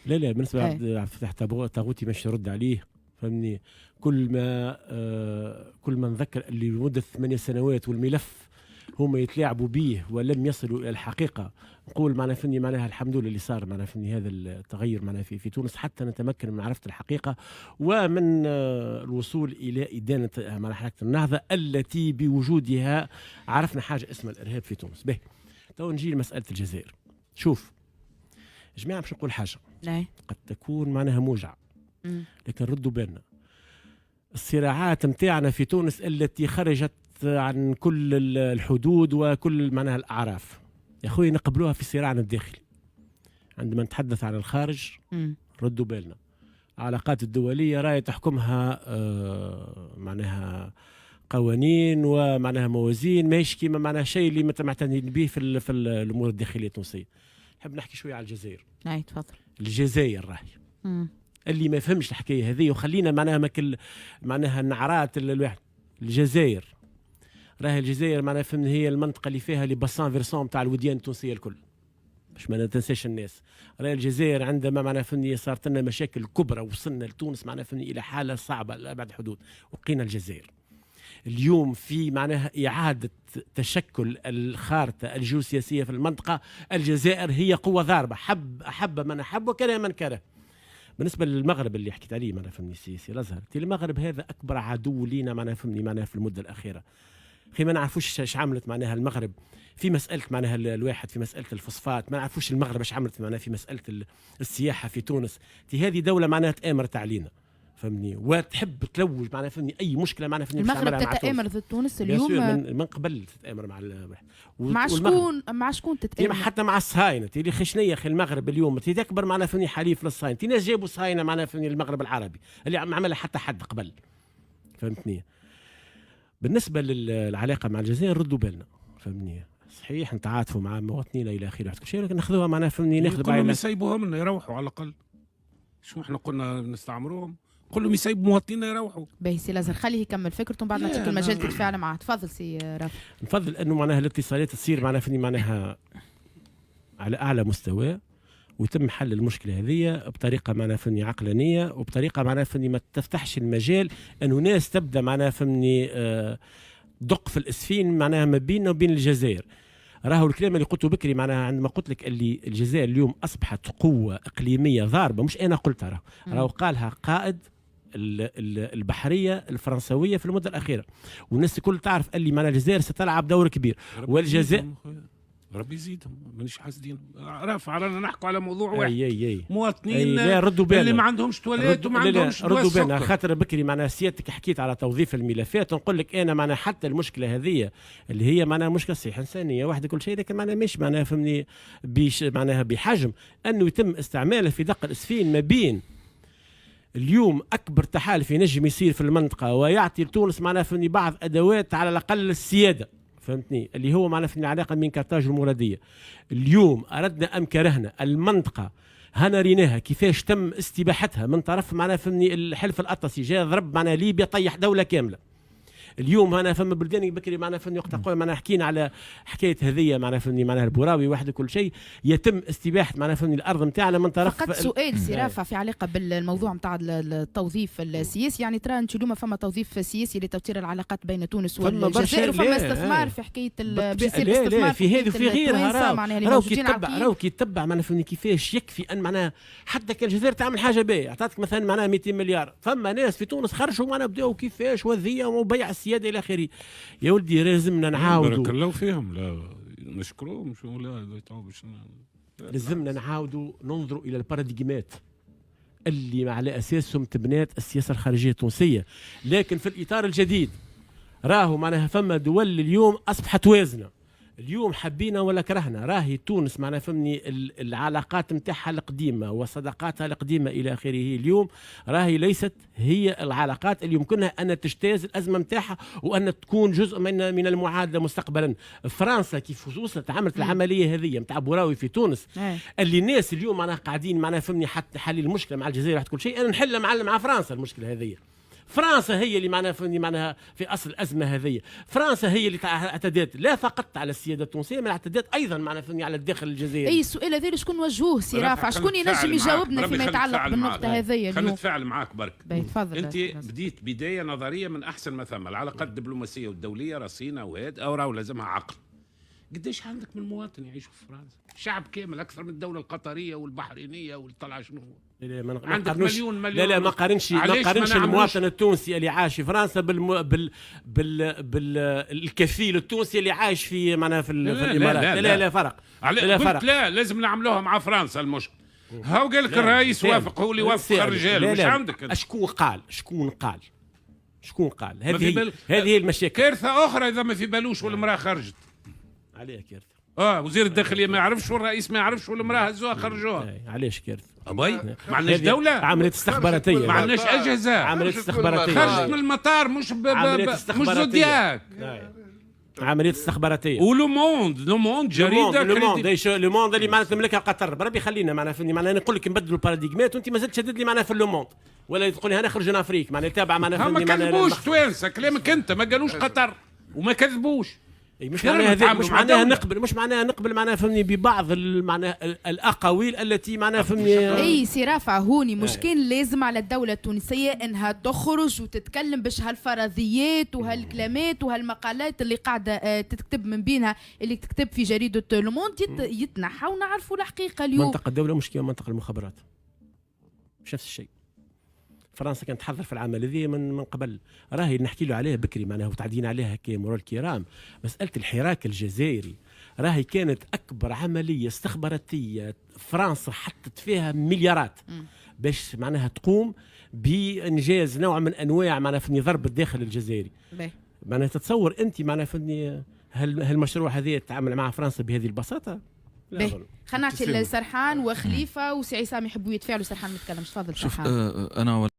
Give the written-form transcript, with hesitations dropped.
لا بالنسبه لعبد الفتاح طاغوتي مش يرد عليه، فهمني. كل ما نذكر اللي لمده 8 سنوات والملف هم يتلاعبوا به ولم يصلوا الى الحقيقه، نقول معنا فني معناها الحمد لله اللي صار معنا فني هذا التغير معنا في تونس حتى نتمكن من معرفه الحقيقه ومن الوصول الى ادانه مع حركه النهضه التي بوجودها عرفنا حاجه اسمها الارهاب في تونس. به تو نجي لمساله الجزائر. شوف يا جماعه باش نقول حاجه قد تكون معناها موجعه، لكن ردوا بالنا. الصراعات متاعنا في تونس التي خرجت عن كل الحدود وكل معناها الأعراف يا أخوي نقبلوها في صراعنا الداخلي. عندما نتحدث عن الخارج ردوا بالنا، العلاقات الدولية راية تحكمها معناها قوانين ومعناها موازين ماهيش كيما معناها شيء اللي معتنين به في الأمور الداخلية التونسية. نحب نحكي شوية على الجزائر. تفضل. الجزائر راهي اللي ما يفهمش الحكاية هذه وخلينا معناها النعرات الواحد. الجزائر راهي الجزائر معناها فهمني هي المنطقه اللي فيها لي باسان فيرسون تاع الوديان التونسيه الكل، باش ما تنساش الناس. راهي الجزائر عندما معناها فهمني صارت لنا مشاكل كبرى وصلنا لتونس معناها فهمني الى حاله صعبه لابعد الحدود، وبقينا الجزائر اليوم في معناها اعاده تشكل الخارطه الجيوسياسيه في المنطقه. الجزائر هي قوه ضاربه، احب من احب وكره من كره. بالنسبه للمغرب اللي حكيت عليه معناها فهمني السياسي الازهر، المغرب هذا اكبر عدو لينا معناها فهمني معناها في المده الاخيره. خي ما نعرفوش ايش عملت معناها المغرب في مساله معناها الواحد في مساله الفوسفات، ما نعرفوش المغرب ايش عملت معناها في مساله السياحه في تونس. هذه دوله معناها تآمرت علينا فهمني وتحب تلوج معناها فهمني اي مشكله معناها فهمني المغرب تتآمر ضد تونس اليوم من قبل تتآمر مع الواحد. مع شكون تتآمر؟ حتى مع الصهاينه. تيلي خشنيه اخي المغرب اليوم تكبر معناها فهمني حليف للصهاينه. ناس جابوا صهاينه معناها فهمني المغرب العربي اللي عملها حتى حد قبل، فهمتني. بالنسبه للعلاقه مع الجزائر ردوا بالنا فهمني. صحيح نتعاطفوا مع مواطنينا الى اخره كل شيء، لكن ناخذوها معناها فهمني ناخذ كلهم يسيبوها منا يروحوا على الاقل. شو احنا قلنا نستعمروهم؟ كلهم يسيبوا مواطنينا يروحوا. باهي سي لازر خليه يكمل فكرته بعد نعطيك المجال تتفاعل معاه. تفضل سي رافع. نفضل انه معناها الاتصالات تصير معناها فهمني معناها على اعلى مستوى ويتم حل المشكله هذه بطريقه معناها فهمني عقلانيه وبطريقه معناها فهمني ما تفتحش المجال انه ناس تبدا معناها فهمني دق في الاسفين معناها ما بيننا وبين الجزائر. راهو الكلام اللي قلته بكري معناها عندما قلت لك اللي الجزائر اليوم اصبحت قوه اقليميه ضاربه، مش انا قلتها، راهو قالها قائد البحريه الفرنسويه في المده الاخيره، والناس الكل تعرف اللي معناها الجزائر ستلعب دور كبير. والجزائر ربي يزيدهم مانيش حاسدين. رافع رانا نحكوا على موضوع واحد. مواطنين اللي ما عندهمش تواليت وما عندهمش ردوا بالنا. خاطر بكري معناها سيادتك حكيت على توظيف الملفات، نقول لك انا معناها حتى المشكله هذه اللي هي معناها مشكله صحيح انسانيه واحده كل شيء، لكن معناها مش معناها فهمني معناها بحجم انه يتم استعماله في دق الاسفين ما بين اليوم اكبر تحالف ينجم يصير في المنطقه ويعطي لتونس معناها فهمني بعض ادوات على الاقل السياده، فهمتني، اللي هو معناها في العلاقه بين كرتاج والمراديه. اليوم اردنا ام كرهنا المنطقه هنا ريناها كيفاش تم استباحتها من طرف معناها فهمني الحلف الاطلسي، جاء ضرب معناها ليبيا طيح دوله كامله. اليوم انا فما بلدان بكري معناها فهمني وقت قوي معناها حكينا على حكايه هذه معناها فهمني معناها البوراوي واحد كل شيء يتم استباحه معناها فهمني الارض نتاعنا من طرف. فقط سؤال سي رافع في علاقه بالموضوع نتاع التوظيف السياسي، يعني ترى انتم اليوم فما توظيف سياسي لتوتير العلاقات بين تونس والجزائر وفما استثمار في حكايه الاستثمار في هذه وفي غيرها. راهو كي تتبع معناها فهمني كيفاش يكفي ان معناها حتى كان الجزائر تعمل حاجه باهيه اعطتك مثلا معناها 200 مليار، فما ناس في تونس خرجوا معناها بداوا كيفاش وذيه وبيع السياده الى اخره. يا ولدي لازمنا نعاودوا بارك الله فيهم، لا نشكروهم شو لا لازمنا نعاودوا ننظروا الى الباراديجمات اللي على اساسهم تبنات السياسه الخارجيه التونسيه، لكن في الاطار الجديد راهو معناها فما دول اليوم اصبحت وازنه. اليوم حبينا ولا كرهنا راهي تونس معناها فهمني العلاقات نتاعها القديمه وصداقاتها القديمه الى اخره اليوم راهي ليست هي العلاقات اللي يمكنها ان تجتاز الازمه نتاعها وان تكون جزء من المعادله مستقبلا. فرنسا كيف وصلت عملت العمليه هذه نتاع بوراوي في تونس اللي الناس اليوم معناها قاعدين معناها فهمني حتى حل المشكله مع الجزائر حتى كل شيء انا نحل مع فرنسا المشكله هذه. فرنسا هي اللي معناها في اصل الازمه هذه. فرنسا هي اللي اعتدت لا فقط على السياده التونسيه، بل اعتدت ايضا معناها على الداخل الجزائري. اي السؤال هذا شكون وجهوه سي رافع؟ شكون ينجم يجاوبنا فيما يتعلق بالنقطه هذه اليوم؟ خلينا نتفاعل معاك برك. تفضل. انت بديت بدايه نظريه من احسن ما ثم. العلاقات الدبلوماسيه والدوليه رصينه وهاد او لازمها عقل. قديش عندك من مواطن يعيشوا في فرنسا؟ شعب كامل اكثر من الدوله القطريه والبحرينيه والطلعه شنو هو؟ عندك مليون لا ما قارنش المواطن التونسي اللي عايش في فرنسا بالكفيل التونسي اللي عايش في معناها في الامارات. لا فرق. لا لازم نعملوها مع فرنسا. المشكل هاو قال لك الرئيس وافق، هو اللي وافق الرجال. مش عندك شكون قال هذه هي المشاكل. كارثه اخرى اذا ما في بالوش والمراه خرجت عليها كارثه. وزير الداخليه ما يعرفش والرئيس ما يعرفش والمراه هزوها خرجوها. علاش كارثه؟ ما عندناش دوله، عمليه استخباراتيه، ما عندناش اجهزه، عمليه استخباراتيه خرجت من المطار مش زودياك، عمليه استخباراتيه. ولو موند جريده لو موند اللي معناتها تملكها قطر. بربي خلينا معناها نقول لك نبدلوا الباراديغمات وانت مازلت شدد لي معناها في لو موند، ولا تقول لي انا نخرج من افريقيا معناها تابع معناها. ما كذبوش توانسه، كلامك انت ما قالوش قطر وما كذبوش. مش معناها نقبل معناها فهمني ببعض معناها الاقاويل التي معناها فهمني. اي سي رافع هوني مش كان لازم على الدوله التونسيه انها تخرج وتتكلم باش هالفرضيات وهالكلامات وهالمقالات اللي قاعده تكتب من بينها اللي تكتب في جريده لو موند يتنحى ونعرفوا الحقيقه اليوم. منطقه الدوله مش كما منطقه المخابرات، مش نفس الشيء. فرنسا كانت تحضر في العمل هذه من قبل، راهي نحكي له عليها بكري معناها وتعدينا عليها مرور الكرام. مسألة الحراك الجزائري راهي كانت أكبر عملية استخباراتية فرنسا حطت فيها مليارات باش معناها تقوم بإنجاز نوع من أنواع معناها في ضرب الداخل الجزائري. معناها تتصور أنت معناها في هالمشروع هذا يتعامل مع فرنسا بهذه البساطة؟ خلينا نعطي لسرحان وخليفة وسي عصام يحبوا يتفاعلوا. سرحان ما يتكلمش، تفضل سرحان. أنا